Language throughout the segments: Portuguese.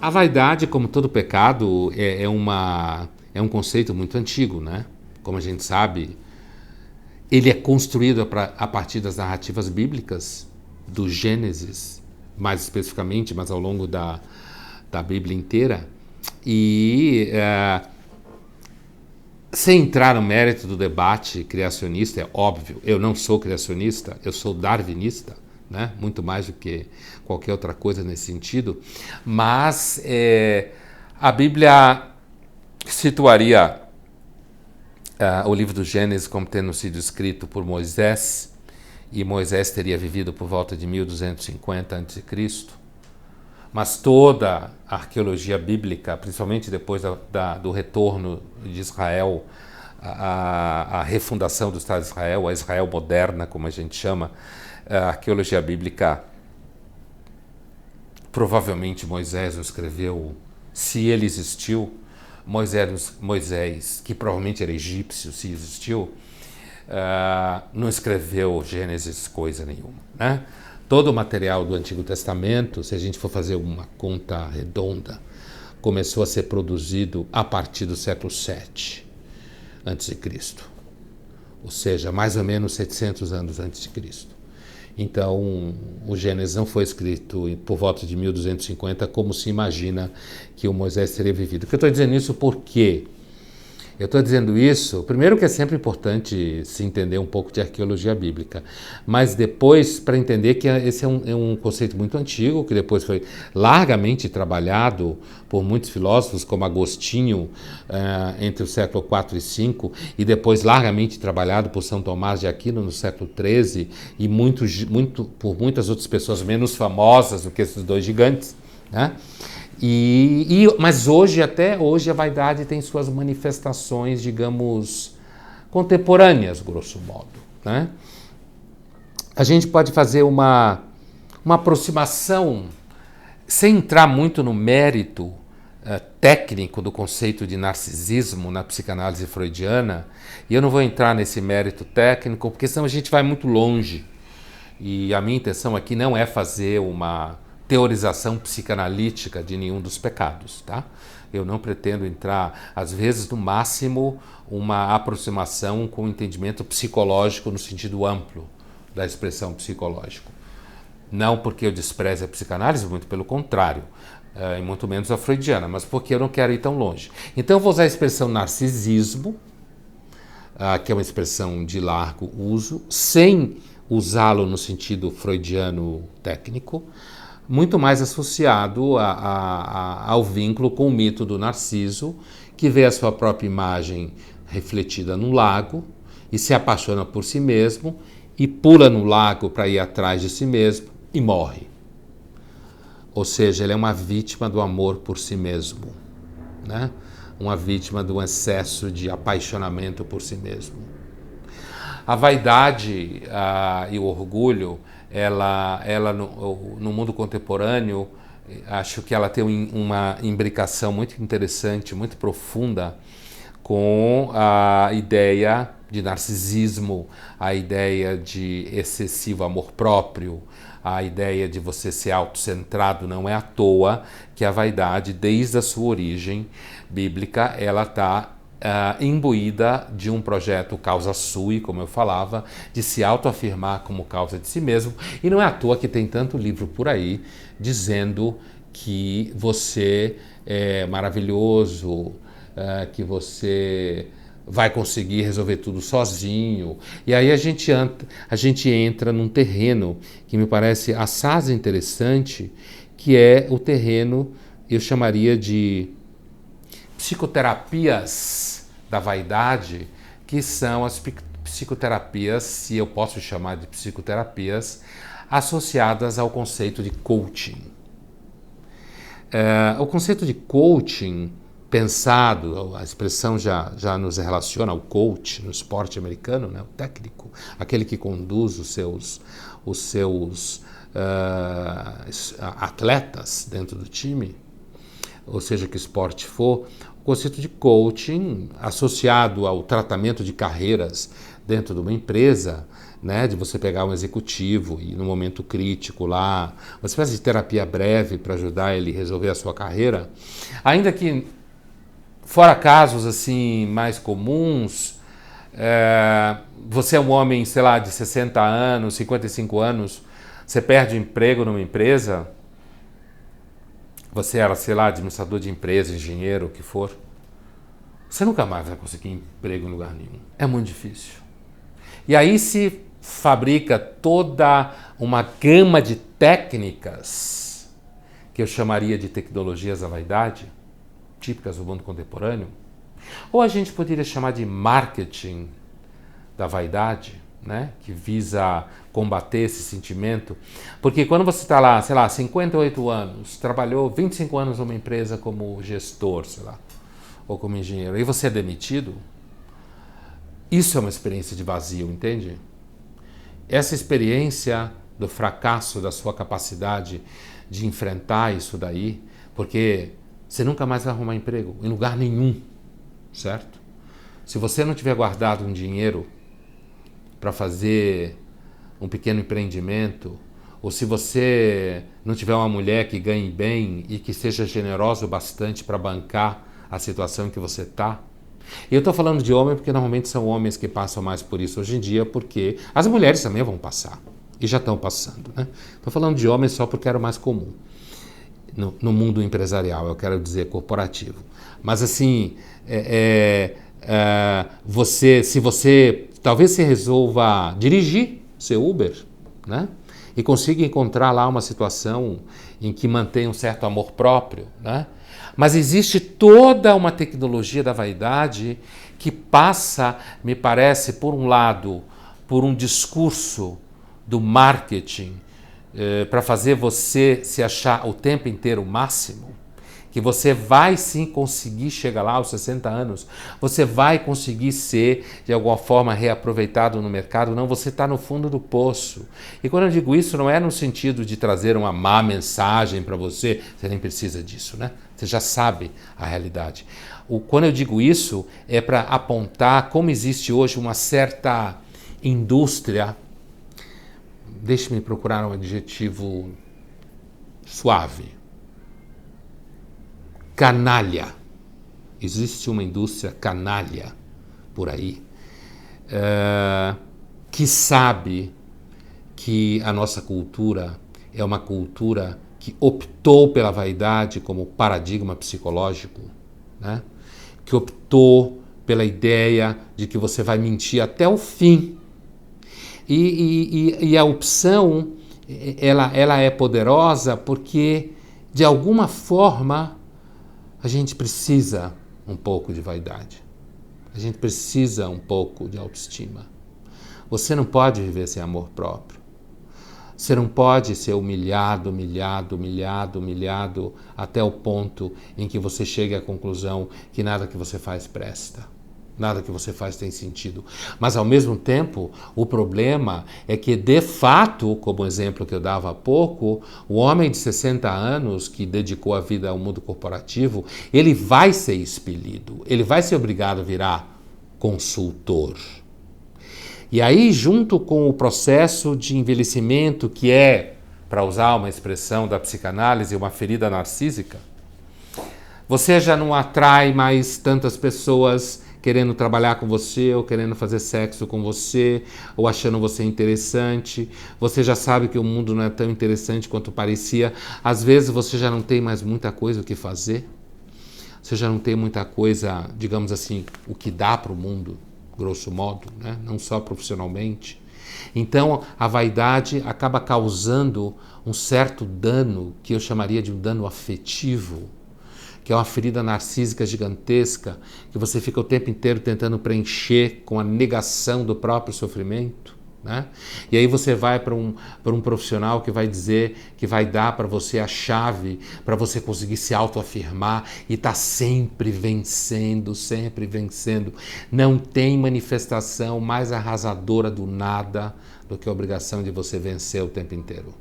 A vaidade, como todo pecado, é um conceito muito antigo, né? Como a gente sabe, ele é construído a partir das narrativas bíblicas, do Gênesis, mais especificamente, mas ao longo da Bíblia inteira. E sem entrar no mérito do debate criacionista, é óbvio, eu não sou criacionista, eu sou darwinista, né? Muito mais do que qualquer outra coisa nesse sentido, mas a Bíblia situaria o livro do Gênesis como tendo sido escrito por Moisés, e Moisés teria vivido por volta de 1250 a.C., mas toda a arqueologia bíblica, principalmente depois do retorno de Israel, a refundação do Estado de Israel, a Israel moderna, como a gente chama, a arqueologia bíblica, provavelmente Moisés o escreveu, se ele existiu. Moisés, que provavelmente era egípcio, se existiu, não escreveu Gênesis coisa nenhuma, né? Todo o material do Antigo Testamento, se a gente for fazer uma conta redonda, começou a ser produzido a partir do século VII a.C., ou seja, mais ou menos 700 anos antes de Cristo. Então, o Gênesis não foi escrito por volta de 1250 como se imagina que o Moisés teria vivido. Eu estou dizendo isso por quê? Eu estou dizendo isso, primeiro que é sempre importante se entender um pouco de arqueologia bíblica, mas depois para entender que esse é um conceito muito antigo, que depois foi largamente trabalhado por muitos filósofos, como Agostinho, entre o século IV e V, e depois largamente trabalhado por São Tomás de Aquino no século XIII, e por muitas outras pessoas menos famosas do que esses dois gigantes, né? Mas até hoje, a vaidade tem suas manifestações, digamos, contemporâneas, grosso modo, né? A gente pode fazer uma aproximação, sem entrar muito no mérito técnico do conceito de narcisismo na psicanálise freudiana, e eu não vou entrar nesse mérito técnico, porque senão a gente vai muito longe. E a minha intenção aqui não é fazer uma teorização psicanalítica de nenhum dos pecados, tá? Eu não pretendo entrar, às vezes, no máximo, uma aproximação com o entendimento psicológico no sentido amplo da expressão psicológico. Não porque eu despreze a psicanálise, muito pelo contrário, e muito menos a freudiana, mas porque eu não quero ir tão longe. Então eu vou usar a expressão narcisismo, que é uma expressão de largo uso, sem usá-lo no sentido freudiano técnico, muito mais associado ao vínculo com o mito do Narciso, que vê a sua própria imagem refletida num lago e se apaixona por si mesmo e pula no lago para ir atrás de si mesmo e morre. Ou seja, ele é uma vítima do amor por si mesmo, né? Uma vítima do excesso de apaixonamento por si mesmo. A vaidade e o orgulho, ela no mundo contemporâneo, acho que ela tem uma imbricação muito interessante, muito profunda com a ideia de narcisismo, a ideia de excessivo amor próprio, a ideia de você ser autocentrado. Não é à toa que a vaidade, desde a sua origem bíblica, ela está imbuída de um projeto causa sui, como eu falava, de se autoafirmar como causa de si mesmo, e não é à toa que tem tanto livro por aí dizendo que você é maravilhoso, que você vai conseguir resolver tudo sozinho. E aí a gente entra num terreno que me parece assaz interessante, que é o terreno, eu chamaria de psicoterapias da vaidade, que são as psicoterapias, se eu posso chamar de psicoterapias, associadas ao conceito de coaching. O conceito de coaching, pensado, a expressão já nos relaciona ao coach no esporte americano, né? O técnico, aquele que conduz os seus atletas dentro do time, ou seja, que esporte for. O conceito de coaching associado ao tratamento de carreiras dentro de uma empresa, né, de você pegar um executivo e no momento crítico lá, uma espécie de terapia breve para ajudar ele a resolver a sua carreira, ainda que fora casos assim mais comuns, você é um homem, sei lá, de 60 anos, 55 anos, você perde o emprego numa empresa, você era, sei lá, administrador de empresa, engenheiro, o que for, você nunca mais vai conseguir emprego em lugar nenhum. É muito difícil. E aí se fabrica toda uma gama de técnicas que eu chamaria de tecnologias da vaidade, típicas do mundo contemporâneo, ou a gente poderia chamar de marketing da vaidade, né? Que visa combater esse sentimento, porque quando você está lá, sei lá, 58 anos, trabalhou 25 anos numa empresa como gestor, sei lá, ou como engenheiro, e você é demitido, isso é uma experiência de vazio, entende? Essa experiência do fracasso da sua capacidade de enfrentar isso daí, porque você nunca mais vai arrumar emprego em lugar nenhum, certo? Se você não tiver guardado um dinheiro para fazer um pequeno empreendimento, ou se você não tiver uma mulher que ganhe bem e que seja generosa o bastante para bancar a situação em que você está. E eu estou falando de homem porque normalmente são homens que passam mais por isso hoje em dia, porque as mulheres também vão passar, e já estão passando, né? Estou falando de homens só porque era o mais comum no mundo empresarial, eu quero dizer corporativo. Mas assim, se você talvez se resolva dirigir seu Uber, né? E consiga encontrar lá uma situação em que mantém um certo amor próprio, né? Mas existe toda uma tecnologia da vaidade que passa, me parece, por um lado, por um discurso do marketing para fazer você se achar o tempo inteiro o máximo, que você vai sim conseguir chegar lá aos 60 anos, você vai conseguir ser, de alguma forma, reaproveitado no mercado. Não, você está no fundo do poço. E quando eu digo isso, não é no sentido de trazer uma má mensagem para você, você nem precisa disso, né? Você já sabe a realidade. Quando eu digo isso, é para apontar como existe hoje uma certa indústria, deixe-me procurar um adjetivo suave, canalha. Existe uma indústria canalha por aí que sabe que a nossa cultura é uma cultura que optou pela vaidade como paradigma psicológico, né? Que optou pela ideia de que você vai mentir até o fim. E a opção, ela é poderosa porque, de alguma forma, a gente precisa um pouco de vaidade. A gente precisa um pouco de autoestima. Você não pode viver sem amor próprio. Você não pode ser humilhado, humilhado, humilhado, humilhado até o ponto em que você chegue à conclusão que nada que você faz presta. Nada que você faz tem sentido. Mas, ao mesmo tempo, o problema é que, de fato, como o exemplo que eu dava há pouco, o homem de 60 anos que dedicou a vida ao mundo corporativo, ele vai ser expelido, ele vai ser obrigado a virar consultor. E aí, junto com o processo de envelhecimento, que é, para usar uma expressão da psicanálise, uma ferida narcísica, você já não atrai mais tantas pessoas querendo trabalhar com você, ou querendo fazer sexo com você, ou achando você interessante. Você já sabe que o mundo não é tão interessante quanto parecia. Às vezes você já não tem mais muita coisa o que fazer. Você já não tem muita coisa, digamos assim, o que dá para o mundo, grosso modo, né? Não só profissionalmente. Então, a vaidade acaba causando um certo dano, que eu chamaria de um dano afetivo, que é uma ferida narcísica gigantesca, que você fica o tempo inteiro tentando preencher com a negação do próprio sofrimento, né? E aí você vai para um profissional que vai dizer, que vai dar para você a chave para você conseguir se autoafirmar e tá sempre vencendo, sempre vencendo. Não tem manifestação mais arrasadora do nada do que a obrigação de você vencer o tempo inteiro.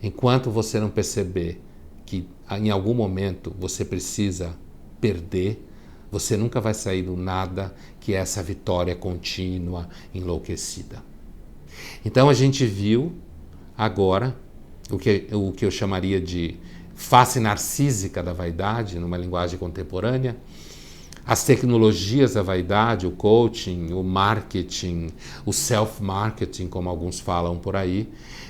Enquanto você não perceber que em algum momento você precisa perder, você nunca vai sair do nada, que é essa vitória contínua, enlouquecida. Então a gente viu agora o que eu chamaria de face narcísica da vaidade, numa linguagem contemporânea, as tecnologias da vaidade, o coaching, o marketing, o self-marketing, como alguns falam por aí,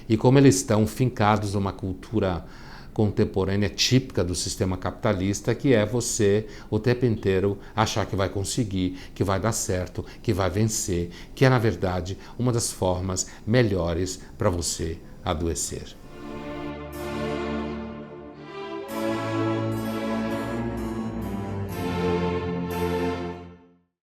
e como eles estão fincados numa cultura contemporânea típica do sistema capitalista, que é você o tempo inteiro achar que vai conseguir, que vai dar certo, que vai vencer, que é, na verdade, uma das formas melhores para você adoecer.